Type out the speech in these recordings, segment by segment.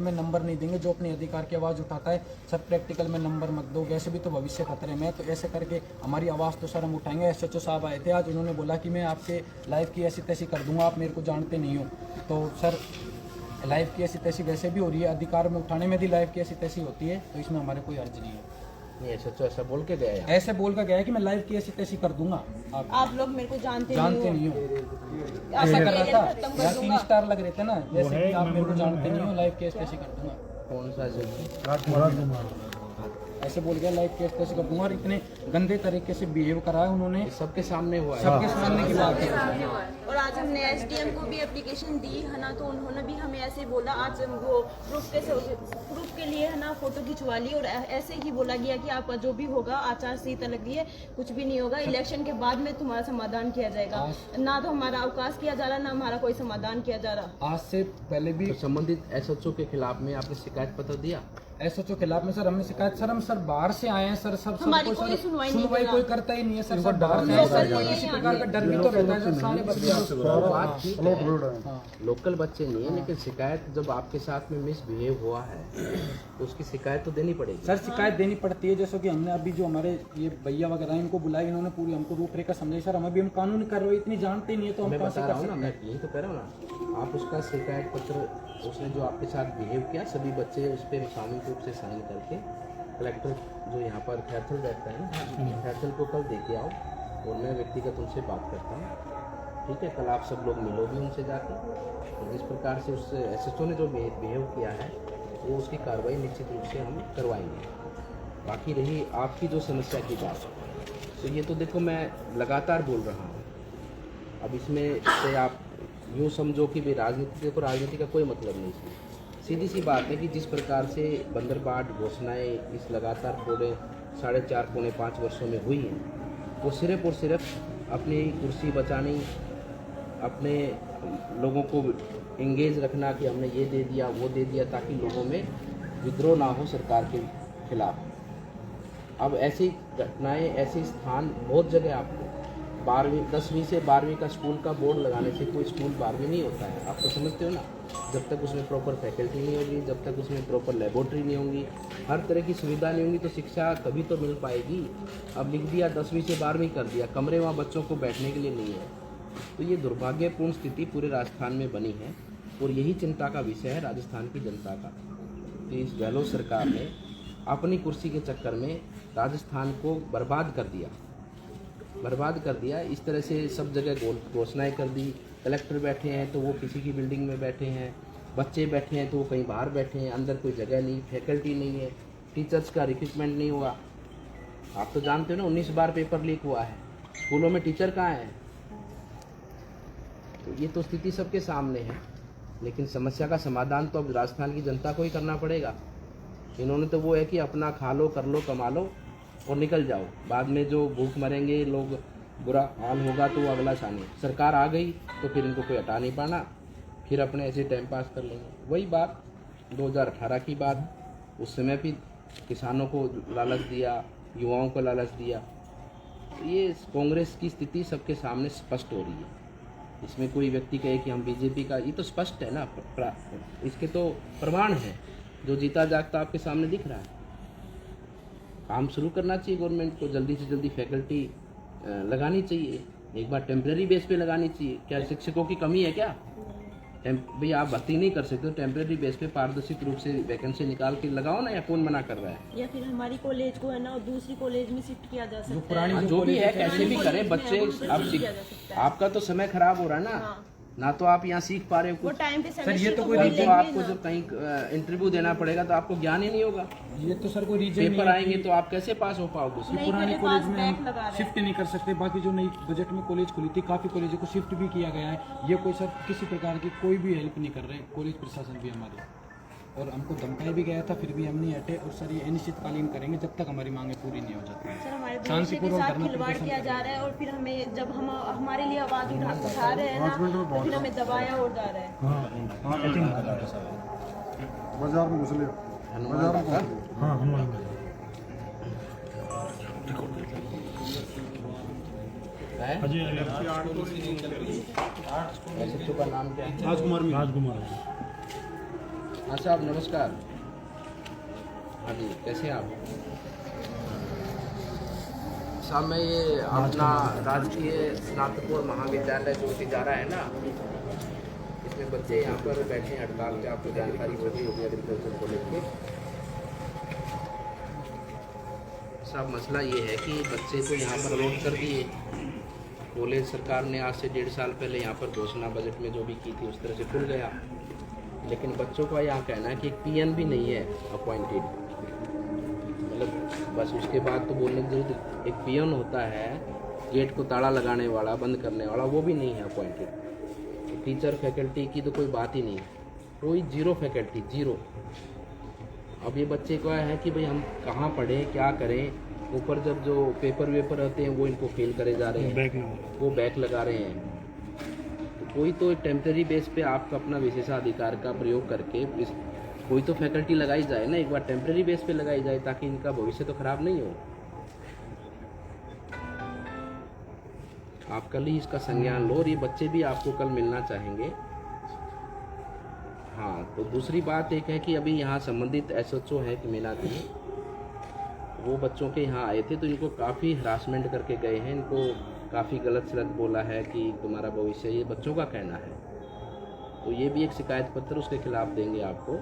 में नंबर नहीं देंगे जो अपने अधिकार की आवाज़ उठाता है। सर प्रैक्टिकल में नंबर मत दो, वैसे भी तो भविष्य खतरे में है, तो ऐसे करके हमारी आवाज़ तो सर हम उठाएंगे। एसएचओ साहब आए थे आज, उन्होंने बोला कि मैं आपके लाइफ की ऐसी तैसी कर दूंगा, आप मेरे को जानते नहीं हो। तो सर लाइफ की ऐसी तैसी वैसे भी हो रही है, अधिकार में उठाने में भी लाइफ की ऐसी तैसी होती है, तो इसमें हमारे कोई अर्ज नहीं है। नहीं एसएचओ ऐसा बोल के गया है, ऐसे बोल कर गया है कि मैं लाइफ की ऐसी तैसी कर दूंगा। आप लोग मेरे को जानते नहीं हो ऐसा कर रहा था, यहाँ 3 स्टार लग रहे थे ना, जैसे कि आप मेरे को जानते नहीं हो, लाइफ की ऐसी तैसी कर दूंगा। कौन सा एसएचओ? ऐसे बोल गया लाइफ केस कैसे कर दूंगा, और इतने गंदे तरीके से बिहेव करा है उन्होंने, सबके सामने हुआ है, सबके सामने की बात है। और आज हमने एसडीएम को भी एप्लीकेशन दी है ना, तो उन्होंने भी हमें ऐसे बोला, आज वो प्रूफ के लिए है ना फोटो खिंचवा ली, और ऐसे ही बोला गया कि आपका जो भी होगा आचार संहिता लगी है, कुछ भी नहीं होगा, इलेक्शन के बाद में तुम्हारा समाधान किया जाएगा। ना तो हमारा अवकाश किया जा रहा, ना हमारा कोई समाधान किया जा रहा। आज से पहले भी तो संबंधित एसएचओ के खिलाफ में आपने शिकायत पत्र दिया? एसएचओ खिलाफ में सर हमने शिकायत, सर हम सर बाहर से आए हैं सर, सब हमारी कोई सुनवाई कोई करता ही नहीं है सर, सब बाहर से आए सर, किसी प्रकार का डर भी तो रहता है सर, सारे बच्चे लोकल बच्चे नहीं है, लेकिन शिकायत जब आपके साथ में मिसबिहेव हुआ है तो उसकी शिकायत तो देनी पड़ेगी सर। शिकायत देनी पड़ती है, जैसे कि हमने अभी जो हमारे ये भैया वगैरह इनको बुलाई, इन्होंने पूरी हमको रूपरेखा समझाई सर, हम अभी हम कानूनी कार्रवाई इतनी जानते नहीं है, तो हम मैं कहाँ बता से रहा कर हूँ ना, सकते मैं हैं। यही तो कह रहा हूँ ना, आप उसका शिकायत पत्र, उसने जो आपके साथ बिहेव किया, सभी बच्चे उस पर सामूहिक रूप से साइन करके कलेक्टर जो यहाँ पर खैरथल रहता है ना, खैरथल को कल दे के आओ, और मैं व्यक्तिगत उनसे बात करता हूँ, ठीक है? कल आप सब लोग मिलो भी उनसे जाकर, और जिस प्रकार से उस एसएचओ ने जो बिहेव किया है वो उसकी कार्रवाई निश्चित रूप से हम करवाएंगे। बाकी रही आपकी जो समस्या की बात, तो ये तो देखो मैं लगातार बोल रहा हूँ, अब इसमें से आप यूँ समझो कि भाई राजनीति, देखो राजनीति का कोई मतलब नहीं है, सीधी सी बात है कि जिस प्रकार से बंदरबाट घोषणाएँ इस लगातार पूरे 4.5 पौने 5 वर्षों में हुई हैं, वो सिर्फ और सिर्फ अपनी कुर्सी बचानी, अपने लोगों को इंगेज रखना कि हमने ये दे दिया वो दे दिया, ताकि लोगों में विद्रोह ना हो सरकार के खिलाफ। अब ऐसी घटनाएं, ऐसे स्थान बहुत जगह आपको 10वीं से 12वीं का स्कूल का बोर्ड लगाने से कोई स्कूल 12वीं नहीं होता है, आप तो समझते हो ना। जब तक उसमें प्रॉपर फैकल्टी नहीं होगी, जब तक उसमें प्रॉपर लेबोरेटरी नहीं होंगी, हर तरह की सुविधा नहीं होंगी, तो शिक्षा तभी तो मिल पाएगी। अब लिख दिया 10वीं से 12वीं कर दिया, कमरे वहाँ बच्चों को बैठने के लिए नहीं है, तो ये दुर्भाग्यपूर्ण स्थिति पूरे राजस्थान में बनी है, और यही चिंता का विषय है राजस्थान की जनता का। तो इस गहलोत सरकार ने अपनी कुर्सी के चक्कर में राजस्थान को बर्बाद कर दिया। इस तरह से सब जगह घोषणाएं कर दी, कलेक्टर बैठे हैं तो वो किसी की बिल्डिंग में बैठे हैं, बच्चे बैठे हैं तो वो कहीं बाहर बैठे हैं, अंदर कोई जगह नहीं, फैकल्टी नहीं है, टीचर्स का रिक्रूटमेंट नहीं हुआ। आप तो जानते हो ना, 19 बार पेपर लीक हुआ है, स्कूलों में टीचर कहाँ हैं? तो ये तो स्थिति सबके सामने है, लेकिन समस्या का समाधान तो अब राजस्थान की जनता को ही करना पड़ेगा। इन्होंने तो वो है कि अपना खा लो, कर लो, कमा लो और निकल जाओ, बाद में जो भूख मरेंगे लोग, बुरा हाल होगा तो वो अगला सानी। सरकार आ गई तो फिर इनको कोई हटा नहीं पाना, फिर अपने ऐसे टाइम पास कर लेंगे। वही बात 2018 की बात, उस समय भी किसानों को लालच दिया, युवाओं को लालच दिया। तो ये कांग्रेस की स्थिति सबके सामने स्पष्ट हो रही है। इसमें कोई व्यक्ति कहे कि हम बीजेपी का, ये तो स्पष्ट है ना, इसके तो प्रमाण है, जो जीता जागता आपके सामने दिख रहा है। काम शुरू करना चाहिए गवर्नमेंट को, जल्दी से जल्दी फैकल्टी लगानी चाहिए, एक बार टेम्परेरी बेस पे लगानी चाहिए। क्या शिक्षकों की कमी है क्या? भाई आप भर्ती नहीं कर सकते तो टेम्परेरी बेस पे पारदर्शिक रूप से वैकेंसी निकाल के लगाओ ना, या कौन मना कर रहा है? या फिर हमारी कॉलेज को है ना और दूसरी कॉलेज में शिफ्ट किया जा सकता है, जो भी है कैसे भी करें बच्चे। अब आपका तो समय खराब हो रहा है ना, ना तो आप यहाँ सीख पा रहे हो कुछ। टाइम पे सर ये तो कोई तो आपको जब कहीं इंटरव्यू देना पड़ेगा तो आपको ज्ञान ही नहीं होगा। ये तो सर कोई रीजन पेपर आएंगे तो आप कैसे पास हो पाओगे? पुरानी कॉलेज में हम शिफ्ट नहीं कर सकते, बाकी जो नई बजट में कॉलेज खुली थी, काफ़ी कॉलेजों को शिफ्ट भी किया गया है। ये कोई सर किसी प्रकार की कोई भी हेल्प नहीं कर रहे कॉलेज प्रशासन भी हमारे, और हमको धमकाया भी गया था, फिर भी हम नहीं हटे। और सर ये अनिश्चितकालीन करेंगे जब तक हमारी मांगे पूरी नहीं हो जाती। सर हमारे भविष्य के साथ खिलवाड़ किया जा रहा है, और फिर हमें जब हम हमारे लिए आवाज उठा रहे हैं ना, तो फिर हमें दबाया और जा रहा है। बाजार में घुस लिया, बाजार में हाँ हनुमान एसएचओ का नाम क्या है? राजकुमार। हाँ साहब नमस्कार। हाँ जी, कैसे हैं आप? साहब मैं ये अपना राजकीय स्नातकोत्तर महाविद्यालय जो तिजारा है ना, इसमें बच्चे यहाँ पर बैठे हैं हड़ताल पे, आपको जानकारी होगी एग्रीकल्चर को लेकर। साहब मसला ये है कि बच्चे तो यहाँ पर अलॉट कर दिए, कॉलेज सरकार ने आज से 1.5 साल पहले यहाँ पर घोषणा बजट में जो भी की थी उस तरह से खुल गया, लेकिन बच्चों का यहाँ कहना है कि एक पीएन भी नहीं है अपॉइंटेड, मतलब बस उसके बाद तो बोलने की जरूरत, एक पीएन होता है गेट को ताला लगाने वाला, बंद करने वाला, वो भी नहीं है अपॉइंटेड। टीचर फैकल्टी की तो कोई बात ही नहीं है, कोई जीरो फैकल्टी, जीरो। अब ये बच्चे का है कि भाई हम कहाँ पढ़ें, क्या करें, ऊपर जब जो पेपर वेपर होते हैं वो इनको फेल करे जा रहे हैं, वो बैक लगा रहे हैं। तो कोई तो टेम्परेरी बेस पे आपका अपना विशेषाधिकार का प्रयोग करके कोई तो फैकल्टी लगाई जाए ना, एक बार टेम्परेरी बेस पे लगाई जाए ताकि इनका भविष्य तो खराब नहीं हो। आप कल ही इसका संज्ञान लो और ये बच्चे भी आपको कल मिलना चाहेंगे। हाँ, तो दूसरी बात एक है कि अभी यहाँ संबंधित एसएचओ है कि मीनाक्षी, वो बच्चों के यहाँ आए थे तो इनको काफ़ी हरासमेंट करके गए हैं, इनको काफ़ी गलत सलत बोला है कि तुम्हारा भविष्य, ये बच्चों का कहना है। तो ये भी एक शिकायत पत्र उसके खिलाफ देंगे आपको,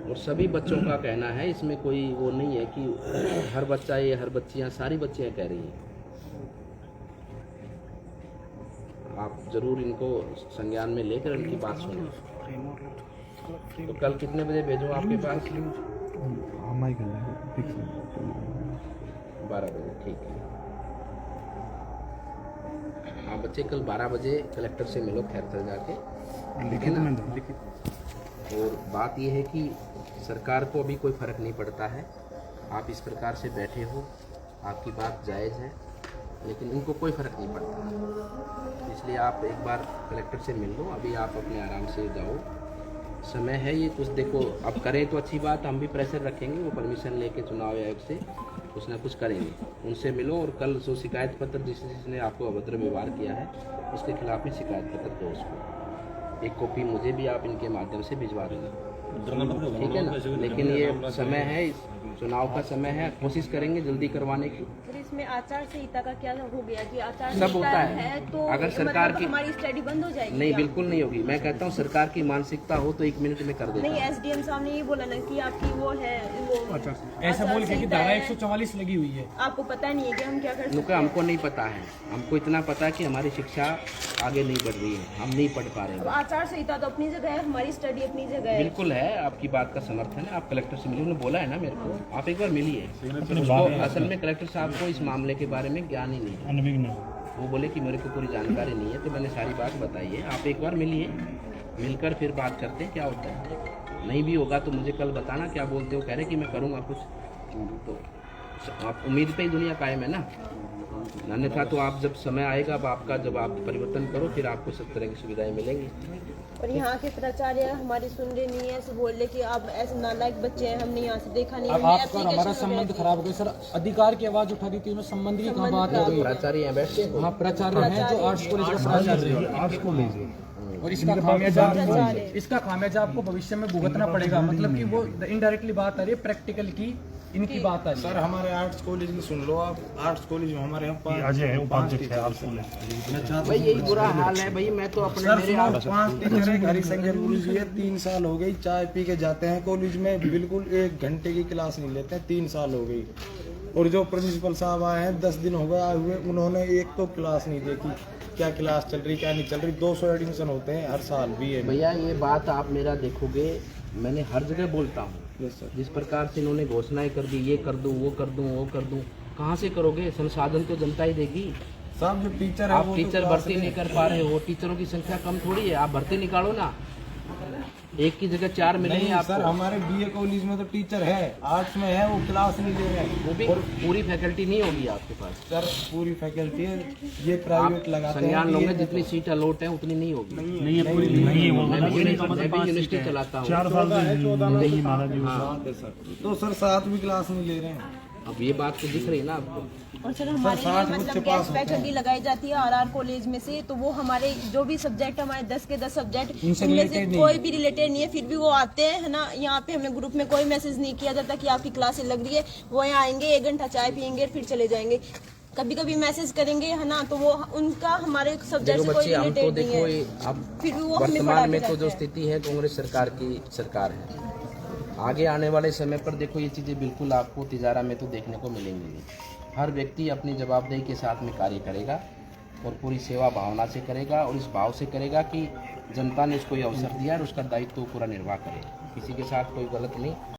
और सभी बच्चों का कहना है, इसमें कोई वो नहीं है कि हर बच्चा ये, हर बच्चियाँ, सारी बच्चियाँ कह रही हैं। आप ज़रूर इनको संज्ञान में लेकर इनकी बात सुनें। तो कल कितने बजे भेजूँ आपके पास? 12 बजे, ठीक है। हाँ बच्चे, कल 12 बजे कलेक्टर से मिलो खैरथल जाके, लिखित में लिखित। और बात यह है कि सरकार को अभी कोई फ़र्क नहीं पड़ता है, आप इस प्रकार से बैठे हो, आपकी बात जायज़ है, लेकिन इनको कोई फ़र्क नहीं पड़ता। इसलिए आप एक बार कलेक्टर से मिल लो, अभी आप अपने आराम से जाओ, समय है ये कुछ देखो, अब करें तो अच्छी बात, हम भी प्रेशर रखेंगे, वो परमिशन लेके चुनाव आयोग से कुछ ना कुछ करेंगे, उनसे मिलो और कल जो शिकायत पत्र जिसने आपको अभद्र व्यवहार किया है उसके खिलाफ भी शिकायत पत्र दो उसको, एक कॉपी मुझे भी आप इनके माध्यम से भिजवा देना, ठीक है ना। लेकिन ये समय है, चुनाव का समय है, कोशिश करेंगे जल्दी करवाने की। फिर इसमें आचार संहिता का क्या हो गया कि आचार सब संहिता होता है तो अगर सरकार मतलब की हमारी स्टडी बंद हो जाएगी? नहीं, क्या? बिल्कुल नहीं होगी। मैं कहता हूँ सरकार की मानसिकता हो तो 1 मिनट में कर देता नहीं, एसडीएम साहब ने ये बोला ना कि आपकी वो है, वो ऐसा बोल के कि धारा 144 लगी हुई है, आपको पता नहीं है कि हम क्या कर सकते नुका हैं? हमको नहीं पता है, हमको इतना पता है कि हमारी शिक्षा आगे नहीं बढ़ रही है, हम नहीं पढ़ पा रहे अब हैं। आचार संहिता तो अपनी जगह है, हमारी स्टडी अपनी जगह है। बिल्कुल है, आपकी बात का समर्थन है, आप कलेक्टर से मिलिए, उन्होंने बोला है ना मेरे को, आप एक बार मिलिए। उसको असल में कलेक्टर साहब को इस मामले के बारे में ज्ञान ही नहीं है, वो बोले कि मेरे को पूरी जानकारी नहीं है, तो मैंने सारी बात बताई है। आप एक बार मिलिए, मिलकर फिर बात करते हैं क्या होता है। नहीं भी होगा तो मुझे कल बताना क्या बोलते हो, कह रहे कि मैं करूँगा कुछ, तो आप उम्मीद पे ही दुनिया कायम है ना, अन्यथा तो आप जब समय आएगा, अब आपका जब आप परिवर्तन करो फिर आपको सब तरह की सुविधाएं मिलेंगी। और यहाँ के प्राचार्य हमारी सुन रहे नहीं है, ऐसे बोल रहे कि आप ऐसे नालायक बच्चे हैं, हमने यहाँ से देखा नहीं। अब हमने आपका और हमारा application संबंध वगैरह खराब हो गया सर, अधिकार की आवाज उठा दी थी, उसमें संबंध की कहाँ बात हो गई। प्राचार्य यहाँ बैठते हैं, हाँ प्राचार्य हैं जो आर्ट्स कॉलेज का प्राचार्य है, और इसका खामियाजा आपको भविष्य में भुगतना पड़ेगा। मतलब कि वो इनडायरेक्टली बात आ रही है, प्रैक्टिकल की इनकी बात आ रही है। सर हमारे आर्ट्स कॉलेज की सुन लो आप, आर्ट्स कॉलेज में हमारे यहाँ 5 टीचर है। भाई यही बुरा हाल है भाई, मैं तो अपने सर मेरे सुनो, 5 टीचर है, हरिशंकर गुरु जी है, 3 साल हो गई, चाय पी के जाते हैं कॉलेज में, बिल्कुल 1 घंटे की क्लास नहीं लेते हैं, 3 साल हो गई। और जो प्रिंसिपल साहब आए हैं 10 दिन हो गए आए हुए, उन्होंने एक तो क्लास नहीं देखी, क्या क्लास चल रही क्या नहीं चल रही। 200 एडमिशन होते हैं हर साल बीए में। भैया ये बात आप मेरा देखोगे, मैंने हर जगह बोलता हूँ, जिस प्रकार से इन्होंने घोषणाएं कर दी, ये कर दूँ, वो कर दूँ, वो कर दूँ, कहाँ से करोगे? संसाधन तो जनता ही देगी। साहब जो टीचर है, आप टीचर भर्ती नहीं कर पा रहे हो, टीचरों की संख्या कम थोड़ी है, आप भर्ती निकालो ना, एक की जगह 4 मिलेंगे नहीं आपको। सर, हमारे बीए कॉलेज में तो टीचर है, आर्ट्स में है, वो क्लास नहीं ले रहे हैं। वो भी पूरी फैकल्टी नहीं होगी आपके पास सर पूरी फैकल्टी है, ये प्राइवेट लगाते हैं। संज्ञान लोगे, जितनी सीट अलॉट है उतनी नहीं होगी। नहीं है पूरी नहीं है, मैं भी यूनिवर्सिटी चलाता हूँ। 14 है सर, तो सर 7 भी क्लास नहीं ले रहे हैं। अब ये बात तो दिख रही है ना आपको। और सर हमारे लिए 60 मतलब बच्चे गैस पास होते फैकल्टी लगाई जाती है आरआर कॉलेज में से, तो वो हमारे जो भी सब्जेक्ट हमारे 10 के 10 सब्जेक्ट इनसे उनमें से related नहीं कोई है। भी रिलेटेड नहीं है, फिर भी वो आते हैं है ना। यहाँ पे हमें ग्रुप में कोई मैसेज नहीं किया जाता कि आपकी क्लासेस लग रही है। वो यहाँ आएंगे, 1 घंटा चाय पियेंगे, फिर चले जाएंगे। कभी कभी मैसेज करेंगे है ना, तो वो उनका हमारे सब्जेक्ट देखो से कोई बच्चे, हम तो रिलेटेड देखो नहीं है। ये अब फिर भी वो हमें पढ़ा वर्तमान के में तो जाते जो हैं। स्थिति है कांग्रेस सरकार की सरकार है। आगे आने वाले समय पर देखो ये चीज़ें बिल्कुल आपको तिजारा में तो देखने को मिलेंगी नहीं। हर व्यक्ति अपनी जवाबदेही के साथ में कार्य करेगा और पूरी सेवा भावना से करेगा, और इस भाव से करेगा कि जनता ने उसको ये अवसर दिया और उसका दायित्व पूरा निर्वाह करे। किसी के साथ कोई गलत नहीं।